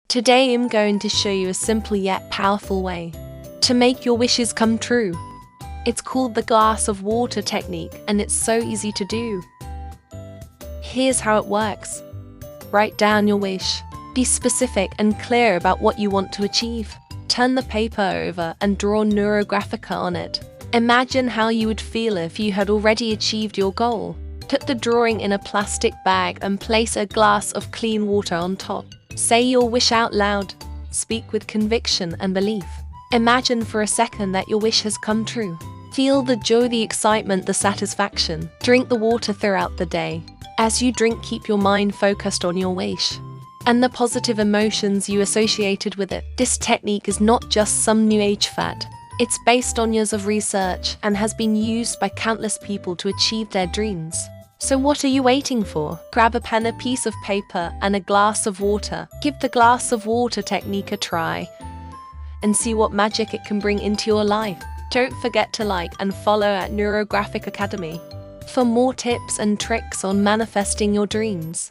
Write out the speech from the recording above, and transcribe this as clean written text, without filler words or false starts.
Today I'm going to show you a simple yet powerful way to make your wishes come true. It's called the glass of water technique, and it's so easy to do. Here's how it works. Write down your wish. Be specific and clear about what you want to achieve. Turn the paper over and draw Neurographica on it. Imagine how you would feel if you had already achieved your goal. Put the drawing in a plastic bag and place a glass of clean water on top. Say your wish out loud. Speak with conviction and belief. Imagine for a second that your wish has come true. Feel the joy, the excitement, the satisfaction. Drink the water throughout the day. As you drink, keep your mind focused on your wish and the positive emotions you associated with it. This technique is not just some new age fad. It's based on years of research and has been used by countless people to achieve their dreams. So what are you waiting for? Grab a pen, a piece of paper, and a glass of water. Give the glass of water technique a try and see what magic it can bring into your life. Don't forget to like and follow at Neurographic Academy for more tips and tricks on manifesting your dreams.